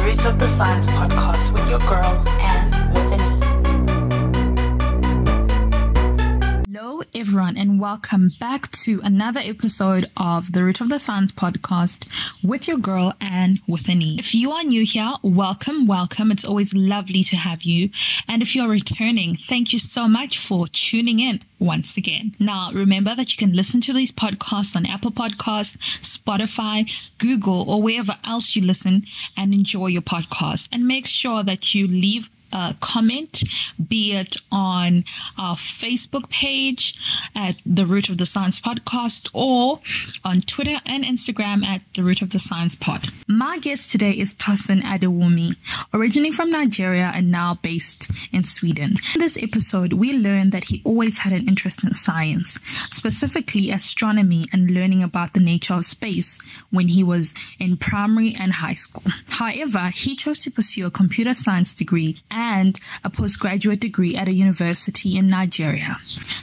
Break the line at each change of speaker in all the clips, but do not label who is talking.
Roots of the Science podcast with your girl, Anne with an E. Hello, everyone, and welcome back to another episode of the Root of the Science podcast with your girl, Anne with an E. If you are new here, welcome. It's always lovely to have you. And if you're returning, thank you so much for tuning in once again. Now, remember that you can listen to these podcasts on Apple Podcasts, Spotify, Google, or wherever else you listen and enjoy your podcast. And make sure that you leave a comment, be it on our Facebook page at The Root of the Science Podcast or on Twitter and Instagram at The Root of the Science Pod. My guest today is Tosin Adewumi, originally from Nigeria and now based in Sweden. In this episode, we learned that he always had an interest in science, specifically astronomy and learning about the nature of space when he was in primary and high school. However, he chose to pursue a computer science degree and a postgraduate degree at a university in Nigeria.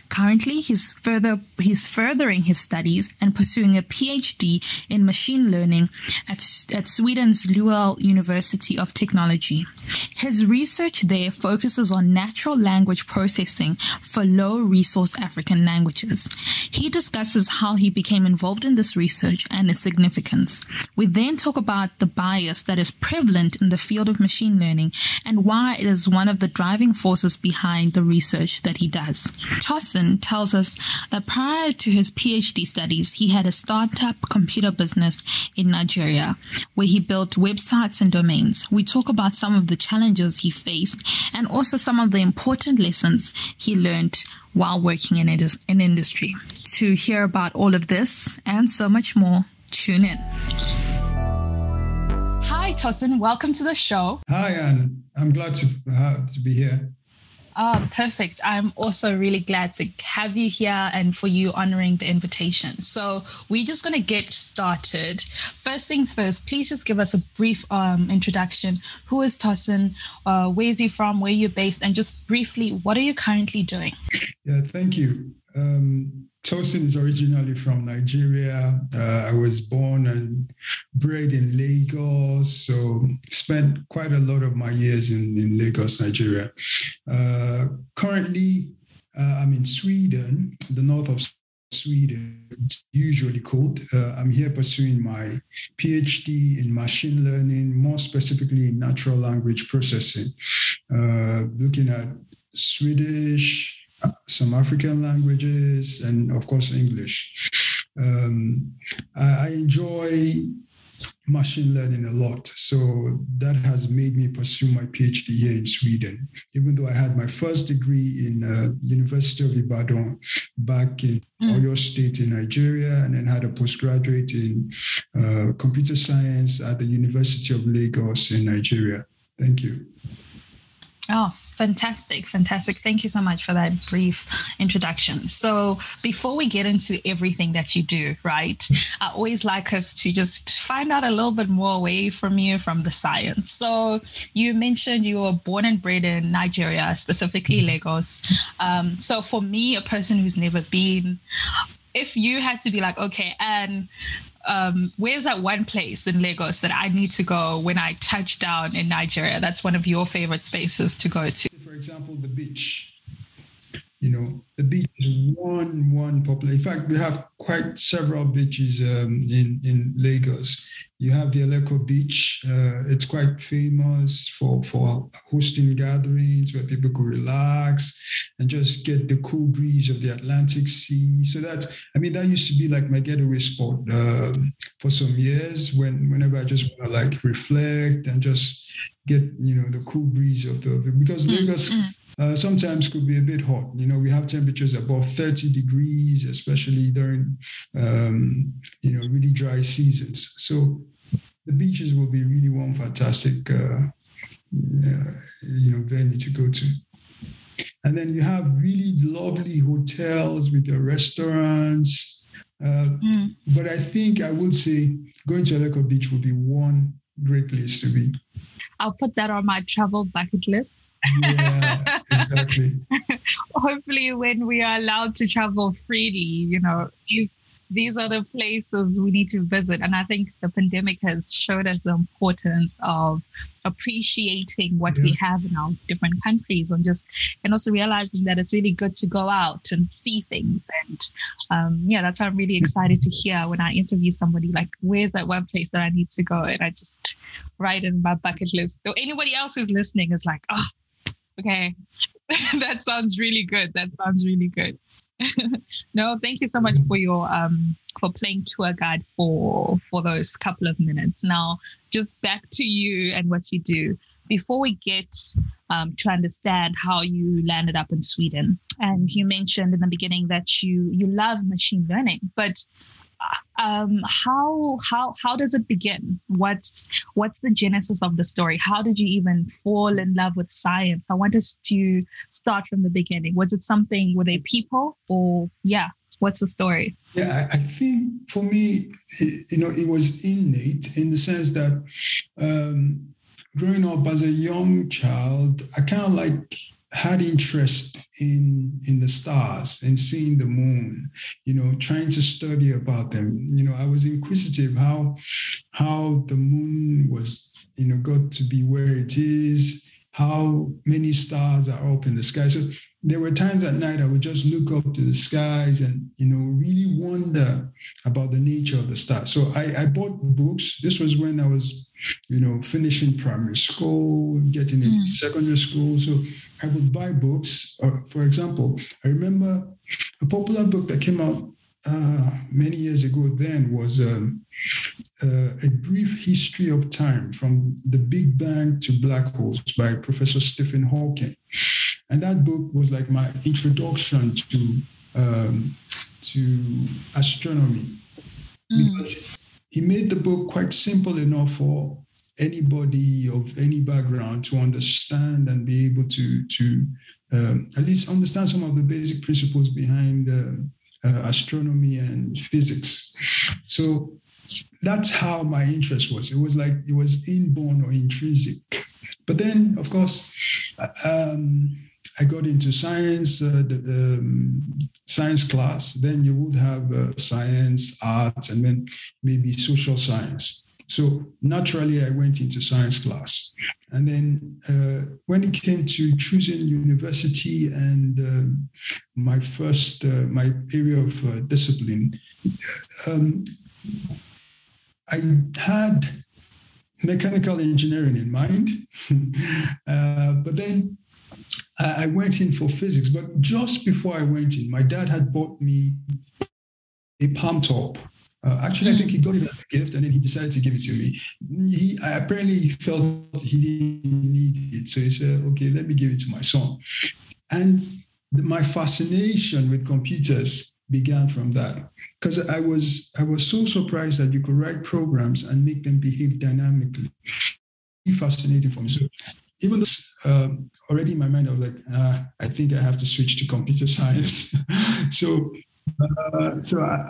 Currently, he's furthering his studies and pursuing a PhD in machine learning at Sweden's Lund University of Technology. His research there focuses on natural language processing for low-resource African languages. He discusses how he became involved in this research and its significance. We then talk about the bias that is prevalent in the field of machine learning and why it is one of the driving forces behind the research that he does. Tosin tells us that prior to his PhD studies, he had a startup computer business in Nigeria where he built websites and domains. We talk about some of the challenges he faced and also some of the important lessons he learned while working in industry. To hear about all of this and so much more, tune in. Hi, Tosin. Welcome to the show.
Hi, Anne. I'm glad to be here.
Oh, perfect. I'm also really glad to have you here and for you honoring the invitation. So we're just going to get started. First things first, please just give us a brief introduction. Who is Tosin? Where is he from? Where are you based? And just briefly, what are you currently doing?
Yeah, thank you. Tosin is originally from Nigeria. I was born and bred in Lagos, so spent quite a lot of my years in Lagos, Nigeria. Currently, I'm in Sweden, the north of Sweden. It's usually cold. I'm here pursuing my PhD in machine learning, more specifically in natural language processing, looking at Swedish, some African languages, and of course, English. I enjoy machine learning a lot. So that has made me pursue my PhD here in Sweden, even though I had my first degree in University of Ibadan back in Oyo State in Nigeria, and then had a postgraduate in computer science at the University of Lagos in Nigeria. Thank you.
Oh, fantastic. Thank you so much for that brief introduction. So before we get into everything that you do, right, I always like us to just find out a little bit more away from you, from the science. So you mentioned you were born and bred in Nigeria, specifically Lagos. So for me, a person who's never been, if you had to be like, okay, and where's that one place in Lagos that I need to go when I touch down in Nigeria? That's one of your favorite spaces to go to.
For example, the beach. The beach is one popular. In fact, we have quite several beaches in Lagos. You have the Eleko Beach. It's quite famous for hosting gatherings where people could relax and just get the cool breeze of the Atlantic Sea. So that used to be like my getaway spot for some years. Whenever I just want to like reflect and just get the cool breeze of because Lagos. Sometimes could be a bit hot. We have temperatures above 30 degrees, especially during, really dry seasons. So the beaches will be really one fantastic, venue to go to. And then you have really lovely hotels with your restaurants. But I think I would say going to Eleko Beach would be one great place to be.
I'll put that on my travel bucket list.
Yeah, exactly.
Hopefully when we are allowed to travel freely, if these are the places we need to visit. And I think the pandemic has showed us the importance of appreciating what we have in our different countries, and also realizing that it's really good to go out and see things. And that's why I'm really excited to hear when I interview somebody, like, where's that one place that I need to go? And I just write in my bucket list. So anybody else who's listening is like, oh, okay, that sounds really good. That sounds really good. No, thank you so much for your for playing tour guide for those couple of minutes. Now, just back to you and what you do. Before we get to understand how you landed up in Sweden, and you mentioned in the beginning that you love machine learning, but how does it begin? What's the genesis of the story? How did you even fall in love with science? I want us to start from the beginning. Was it something, were they people, or what's the story?
Yeah, I think for me, it was innate in the sense that growing up as a young child, I kind of had interest in the stars and seeing the moon, trying to study about them. I was inquisitive how the moon was, got to be where it is, how many stars are up in the sky. So there were times at night I would just look up to the skies and, really wonder about the nature of the stars. So I bought books. This was when I was, finishing primary school, getting into secondary school. So I would buy books. For example, I remember a popular book that came out many years ago then was A Brief History of Time, From the Big Bang to Black Holes by Professor Stephen Hawking. And that book was like my introduction to astronomy, because he made the book quite simple enough for anybody of any background to understand and be able to at least understand some of the basic principles behind astronomy and physics. So that's how my interest was. It was inborn or intrinsic. But then, of course, I got into science, science class. Then you would have science, art, and then maybe social science. So naturally, I went into science class. And then when it came to choosing university and my area of discipline, I had mechanical engineering in mind, but then I went in for physics. But just before I went in, my dad had bought me a palm top. Actually, I think he got it as a gift, and then he decided to give it to me. He apparently felt he didn't need it, so he said, "Okay, let me give it to my son." And my fascination with computers began from that, because I was so surprised that you could write programs and make them behave dynamically. It's fascinating for me. So even though already in my mind, I was like, I think I have to switch to computer science. So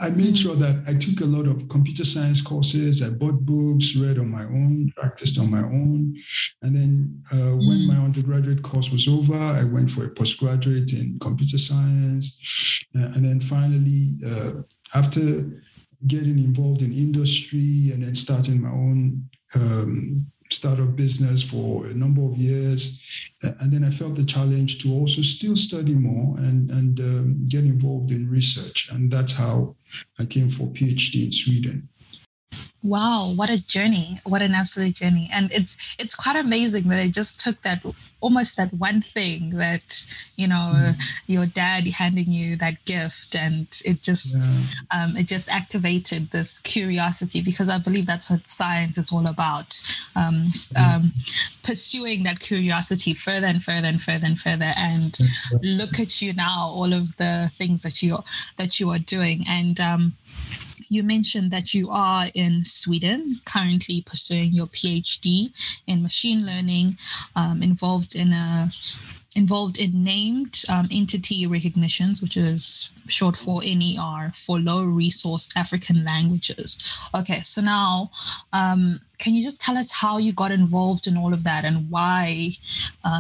I made sure that I took a lot of computer science courses. I bought books, read on my own, practiced on my own. And then when my undergraduate course was over, I went for a postgraduate in computer science. And then finally, after getting involved in industry and then starting my own startup business for a number of years. And then I felt the challenge to also still study more and get involved in research. And that's how I came for PhD in Sweden.
Wow, what a journey. What an absolute journey. And it's quite amazing that it just took that one thing that, your dad handing you that gift, and it just activated this curiosity, because I believe that's what science is all about. Pursuing that curiosity further and further and further and further. And look at you now, all of the things that you are doing. And you mentioned that you are in Sweden, currently pursuing your PhD in machine learning, involved in named entity recognitions, which is short for NER, for low resource African languages. Okay, so now can you just tell us how you got involved in all of that and why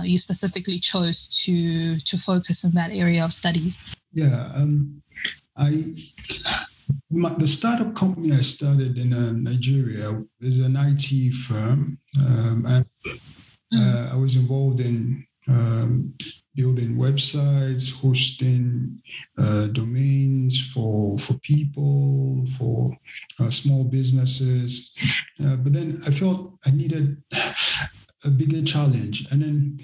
you specifically chose to focus in that area of studies?
Yeah, the startup company I started in Nigeria is an IT firm, and I was involved in building websites, hosting domains for people, for small businesses. But then I felt I needed a bigger challenge, and then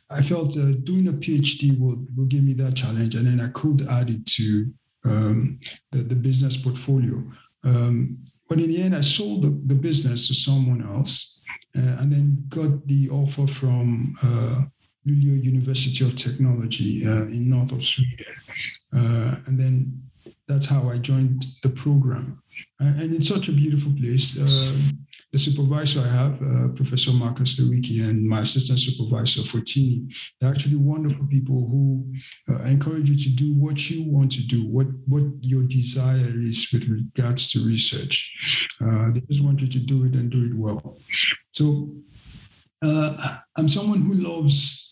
I felt doing a PhD will give me that challenge, and then I could add it to the business portfolio. But in the end, I sold the business to someone else, and then got the offer from Luleå University of Technology in north of Sweden. And then that's how I joined the program. And it's such a beautiful place. The supervisor I have, Professor Marcus Lewicki, and my assistant supervisor, Fortini, they're actually wonderful people who encourage you to do what you want to do, what your desire is with regards to research. They just want you to do it and do it well. So I'm someone who loves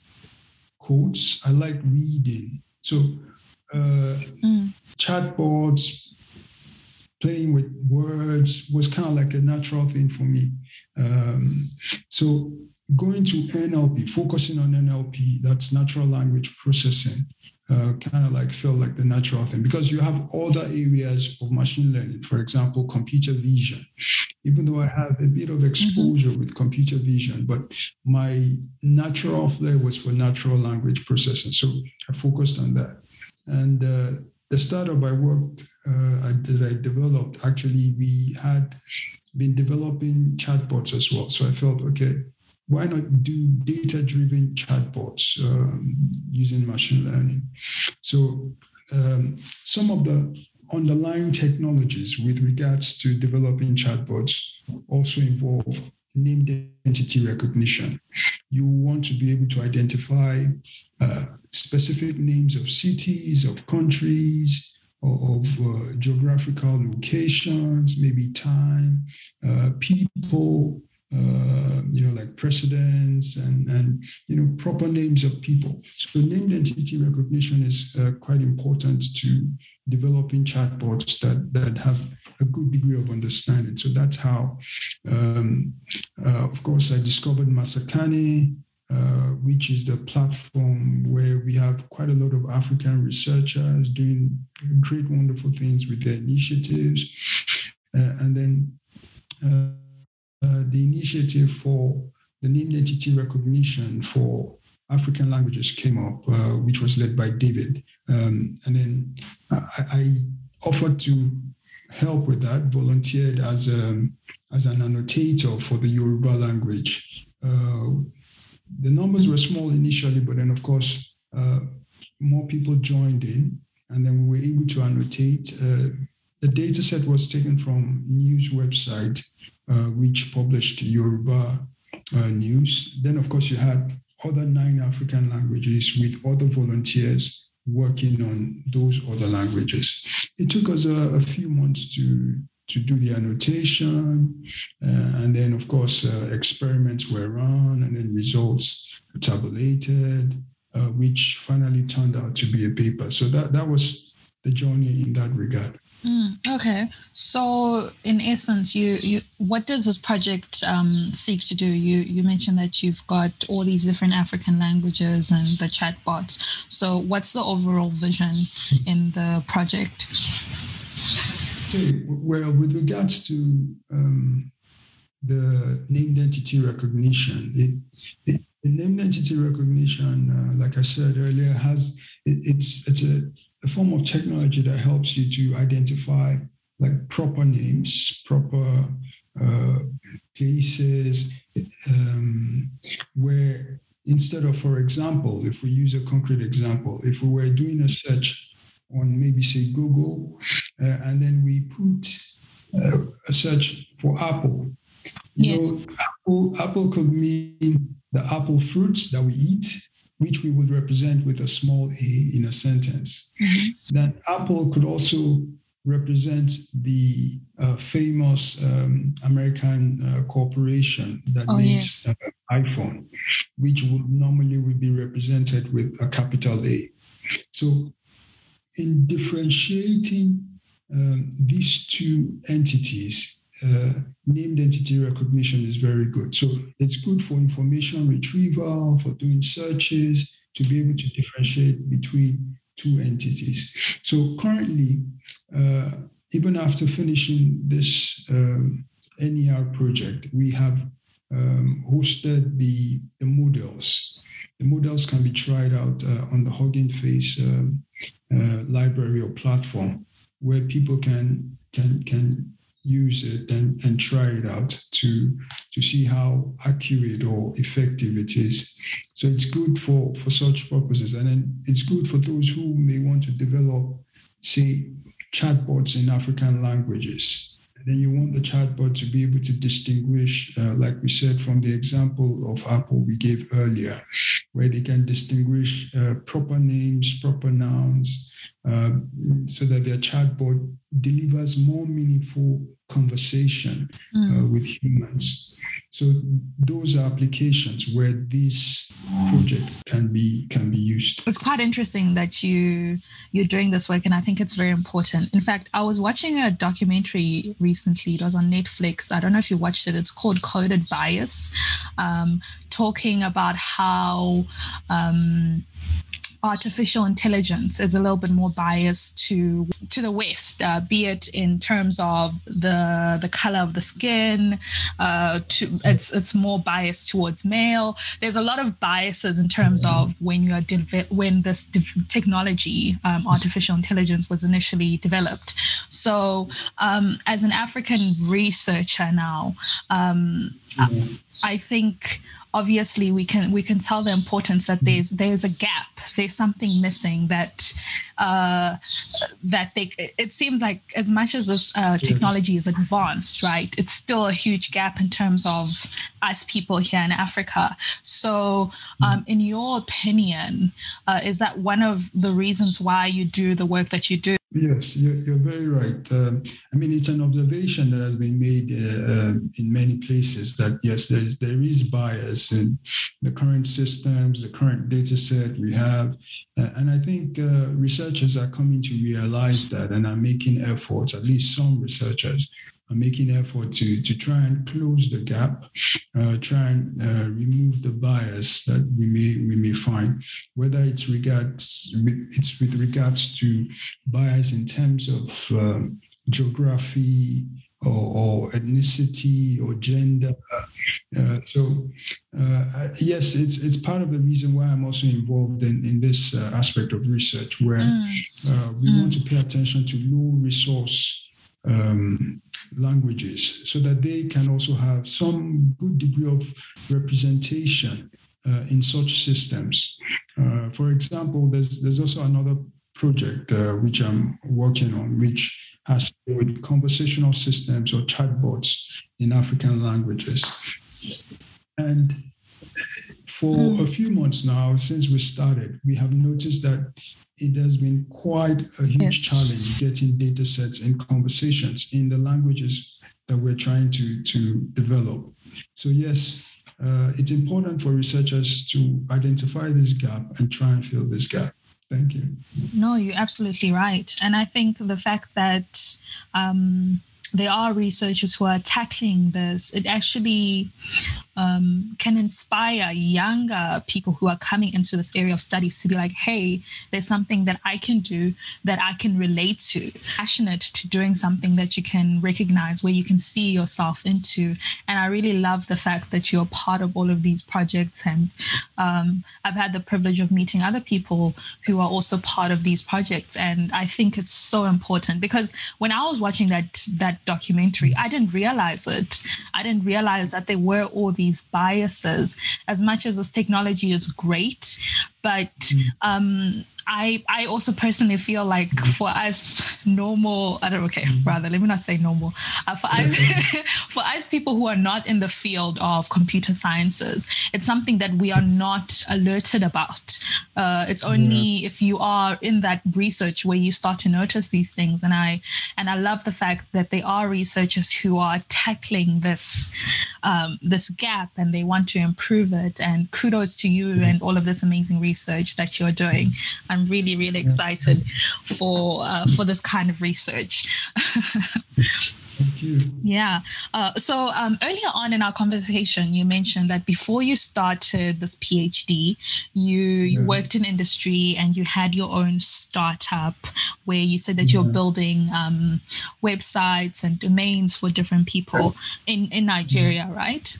quotes. I like reading. So chatbots, playing with words was kind of like a natural thing for me. So going to NLP, focusing on NLP, that's natural language processing, kind of like felt like the natural thing, because you have other areas of machine learning, for example, computer vision. Even though I have a bit of exposure with computer vision, but my natural flair was for natural language processing. So I focused on that. And the startup I worked, that I developed, actually, we had been developing chatbots as well. So I felt, okay, why not do data-driven chatbots using machine learning? So some of the underlying technologies with regards to developing chatbots also involve named entity recognition. You want to be able to identify specific names of cities, of countries, of geographical locations, maybe time, people, like presidents and proper names of people. So named entity recognition is quite important to developing chatbots that have a good degree of understanding. So that's how, of course, I discovered Masakane, which is the platform where we have quite a lot of African researchers doing great, wonderful things with their initiatives. And then the initiative for the named entity recognition for African languages came up, which was led by David. And then I offered to help with that, volunteered as an annotator for the Yoruba language. The numbers were small initially, but then, of course, more people joined in, and then we were able to annotate. The data set was taken from news website, which published Yoruba news. Then, of course, you had other 9 African languages with other volunteers working on those other languages. It took us a few months to do the annotation, and then, of course, experiments were run, and then results tabulated, which finally turned out to be a paper. So that was the journey in that regard.
Okay, so in essence, you what does this project seek to do? You mentioned that you've got all these different African languages and the chatbots. So what's the overall vision in the project?
Okay, well, with regards to the named entity recognition, the named entity recognition, like I said earlier, it's a form of technology that helps you to identify like proper names, proper places, where instead of, for example, if we use a concrete example, if we were doing a search on maybe say Google, and then we put a search for apple. You know, apple could mean the apple fruits that we eat, which we would represent with a small a in a sentence. Then apple could also represent the famous American corporation that makes iPhone, which would normally be represented with a capital A. So in differentiating these two entities, named entity recognition is very good. So it's good for information retrieval, for doing searches, to be able to differentiate between two entities. So currently, even after finishing this NER project, we have hosted the models. The models can be tried out on the Hugging Face library or platform, where people can use it and try it out to see how accurate or effective it is. So it's good for such purposes. And then it's good for those who may want to develop, say, chatbots in African languages. And then you want the chatbot to be able to distinguish, like we said, from the example of Apple we gave earlier, where they can distinguish proper names, proper nouns, so that their chatbot delivers more meaningful conversation with humans. So those are applications where this project can be used.
It's quite interesting that you're doing this work, and I think it's very important. In fact, I was watching a documentary recently. It was on Netflix. I don't know if you watched it. It's called Coded Bias, talking about how artificial intelligence is a little bit more biased to the West, be it in terms of the color of the skin. It's more biased towards male. There's a lot of biases in terms of when this technology, artificial intelligence, was initially developed. So, as an African researcher now, I think obviously we can tell the importance that there's a gap, there's something missing that it seems like as much as this technology is advanced, right, it's still a huge gap in terms of us people here in Africa. So in your opinion, is that one of the reasons why you do the work that you do?
Yes, you're very right. I mean, it's an observation that has been made in many places that, yes, there is bias in the current systems, the current data set we have. And I think researchers are coming to realize that and are making efforts, at least some researchers are making effort to try and close the gap, try and remove the bias that we may find, whether it's with regards to bias in terms of geography or ethnicity or gender. Yes, it's part of the reason why I'm also involved in this aspect of research, where we want to pay attention to low resource languages, so that they can also have some good degree of representation in such systems. For example, there's also another project which I'm working on, which has to do with conversational systems or chatbots in African languages. And for a few months now, since we started, we have noticed that it has been quite a huge challenge getting data sets and conversations in the languages that we're trying to develop. So yes, it's important for researchers to identify this gap and try and fill this gap. Thank you.
No, you're absolutely right. And I think the fact that there are researchers who are tackling this, it actually can inspire younger people who are coming into this area of studies to be like, hey, there's something that I can do that I can relate to, passionate to doing something that you can recognize, where you can see yourself into. And I really love the fact that you're part of all of these projects. And I've had the privilege of meeting other people who are also part of these projects. And I think it's so important, because when I was watching that documentary, I didn't realize it. I didn't realize that there were all these biases. As much as this technology is great, but I also personally feel like for us normal, let me not say normal. For us people who are not in the field of computer sciences, it's something that we are not alerted about. It's only if you are in that research where you start to notice these things. And I love the fact that there are researchers who are tackling this gap, and they want to improve it. And kudos to you and all of this amazing research that you're doing. I'm really, really excited for this kind of research.
Thank you.
Yeah. So earlier on in our conversation, you mentioned that before you started this PhD, you worked in industry and you had your own startup where you said that you're building websites and domains for different people in Nigeria, right?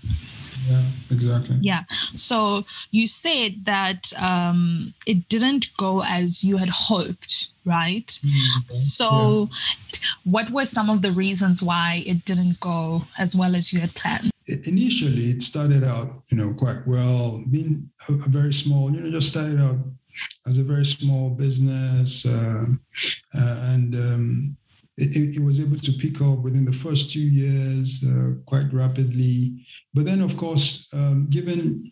Yeah, exactly.
Yeah. So you said that it didn't go as you had hoped, right? So what were some of the reasons why it didn't go as well as you had planned?
Initially, it started out, quite well, being a very small, just started out as a very small business, and it was able to pick up within the first 2 years quite rapidly. But then, of course, given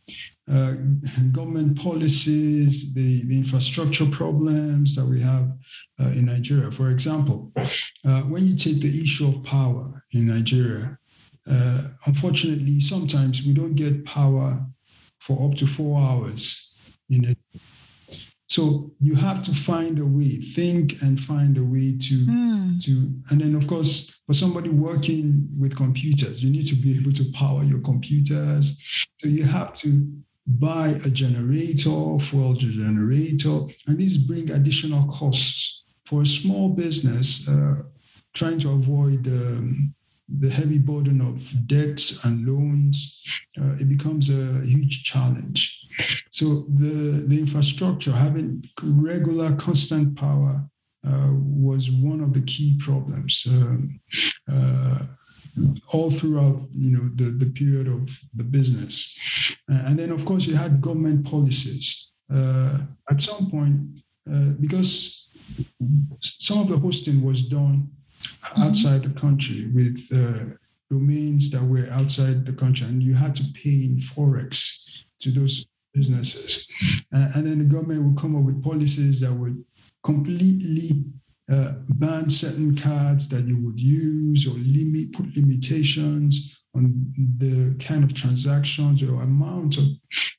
government policies, the infrastructure problems that we have in Nigeria, for example, when you take the issue of power in Nigeria, unfortunately, sometimes we don't get power for up to 4 hours in a. So you have to find a way, think and find a way to, and then of course, for somebody working with computers, you need to be able to power your computers. So you have to buy a generator, fuel generator, and these bring additional costs for a small business trying to avoid the heavy burden of debts and loans. It becomes a huge challenge. So the infrastructure, having regular, constant power, was one of the key problems all throughout, the period of the business. And then, of course, you had government policies. At some point, because some of the hosting was done outside the country with domains that were outside the country, and you had to pay in Forex to those businesses. And then the government would come up with policies that would completely ban certain cards that you would use, or put limitations on the kind of transactions or amount of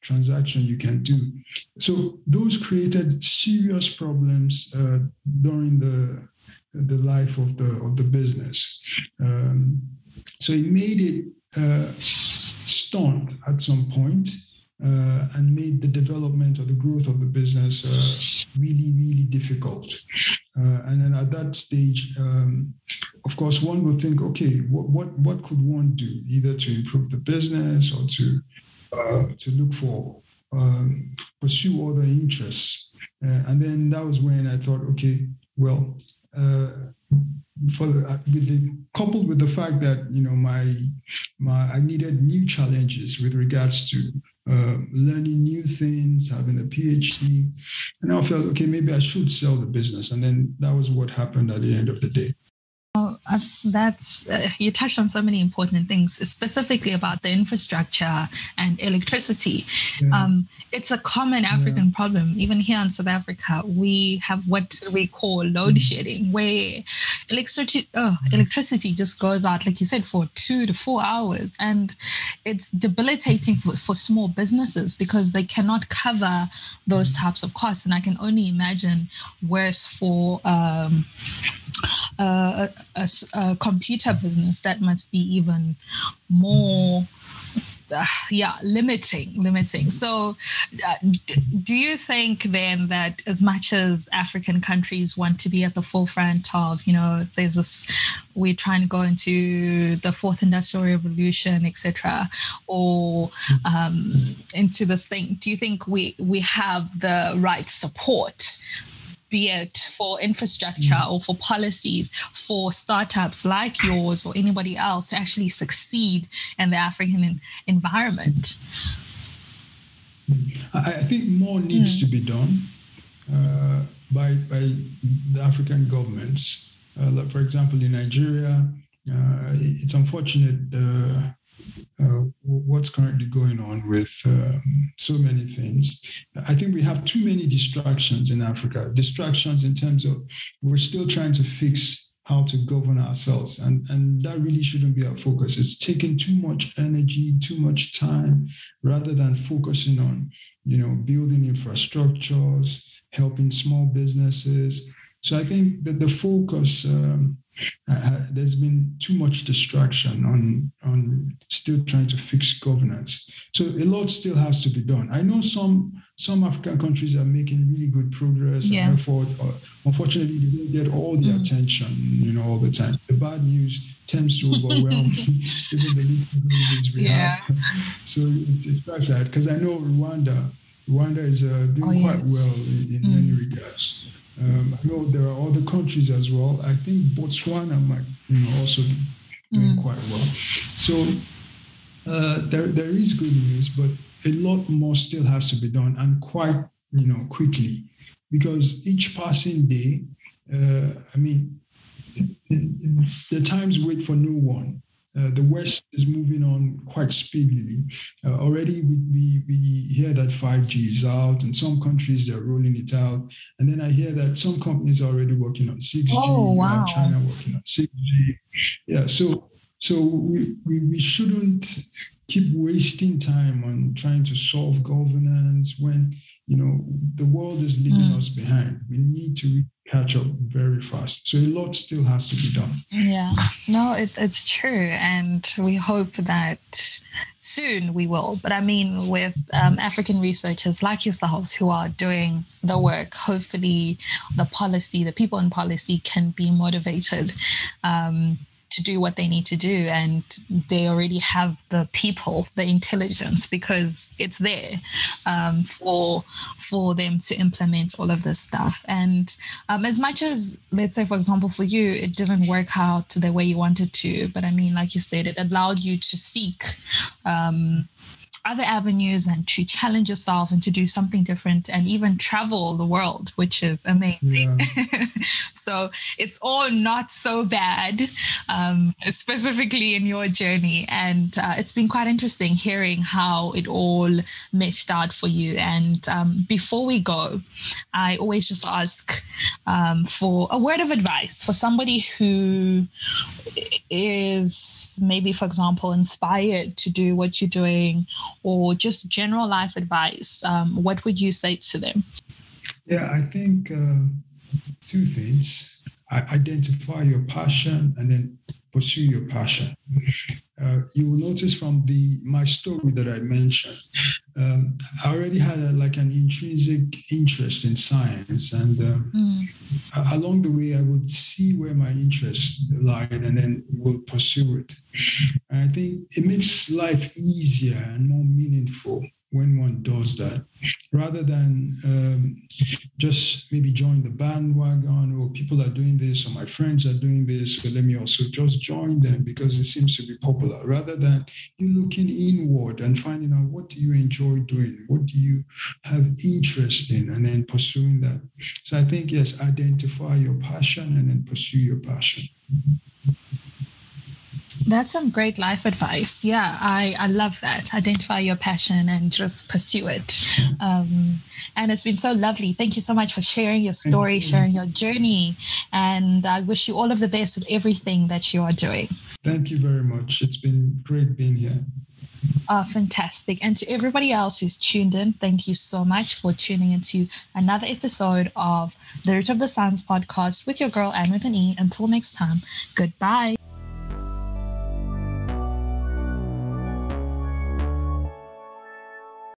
transaction you can do. So those created serious problems during the life of the business. So it made it stunt at some point, and made the development or the growth of the business really, really difficult. And then at that stage, of course, one would think, okay, what could one do, either to improve the business or to look for, pursue other interests. And then that was when I thought, okay, well, coupled with the fact that I needed new challenges with regards to learning new things, having a PhD, and I felt, okay, maybe I should sell the business, and then that was what happened at the end of the day.
That's you touched on so many important things, specifically about the infrastructure and electricity. It's a common African problem. Even here in South Africa, we have what we call load shedding, where electricity just goes out, like you said, for 2 to 4 hours, and it's debilitating for small businesses because they cannot cover those types of costs. And I can only imagine worse for a computer business. That must be even more limiting. So do you think then that as much as African countries want to be at the forefront of, there's this, we're trying to go into the fourth industrial revolution, etc., or into this thing, do you think we have the right support, be it for infrastructure or for policies, for startups like yours or anybody else to actually succeed in the African environment?
I think more needs to be done by the African governments. Like, for example, in Nigeria, it's unfortunate what's currently going on with so many things. I think we have too many distractions in Africa. Distractions in terms of we're still trying to fix how to govern ourselves, and that really shouldn't be our focus. It's taking too much energy, too much time, rather than focusing on, building infrastructures, helping small businesses. So I think that the focus, there's been too much distraction on still trying to fix governance. So a lot still has to be done. I know some African countries are making really good progress and effort. Unfortunately, they don't get all the attention, all the time. The bad news tends to overwhelm even the least good news we have. So it's quite sad, because I know Rwanda is doing quite well in many regards. I know there are other countries as well. I think Botswana might, also be doing quite well. So there is good news, but a lot more still has to be done, and quite, quickly, because each passing day, the times wait for no one. The West is moving on quite speedily. Already we hear that 5G is out, and some countries are rolling it out. And then I hear that some companies are already working on 6G.
Oh, wow.
China working on 6G. Yeah, so we shouldn't keep wasting time on trying to solve governance when, the world is leaving us behind. We need to catch up very fast. So a lot still has to be done.
Yeah, no, it's true. And we hope that soon we will. But I mean, with African researchers like yourselves who are doing the work, hopefully the people in policy can be motivated to do what they need to do, and they already have the people, the intelligence, because it's there for them to implement all of this stuff. And as much as, let's say, for example, for you, it didn't work out the way you wanted to, but I mean, like you said, it allowed you to seek other avenues and to challenge yourself and to do something different and even travel the world, which is amazing. Yeah. So it's all not so bad, specifically in your journey. And it's been quite interesting hearing how it all meshed out for you. And before we go, I always just ask for a word of advice for somebody who is maybe, for example, inspired to do what you're doing, or just general life advice. What would you say to them?
Yeah, I think two things. Identify your passion and then pursue your passion. You will notice from my story that I mentioned, I already had an intrinsic interest in science, and along the way I would see where my interest lied and then will pursue it. And I think it makes life easier and more meaningful when one does that, rather than just maybe join the bandwagon, or people are doing this, or my friends are doing this, so let me also just join them because it seems to be popular, rather than you looking inward and finding out what do you enjoy doing, what do you have interest in, and then pursuing that. So I think, yes, identify your passion and then pursue your passion.
That's some great life advice. Yeah, I love that. Identify your passion and just pursue it. And it's been so lovely. Thank you so much for sharing your story, sharing your journey. And I wish you all of the best with everything that you are doing.
Thank you very much. It's been great being here.
Fantastic. And to everybody else who's tuned in, thank you so much for tuning into another episode of the Root of the Science podcast with your girl, Anne with an E. Until next time, goodbye.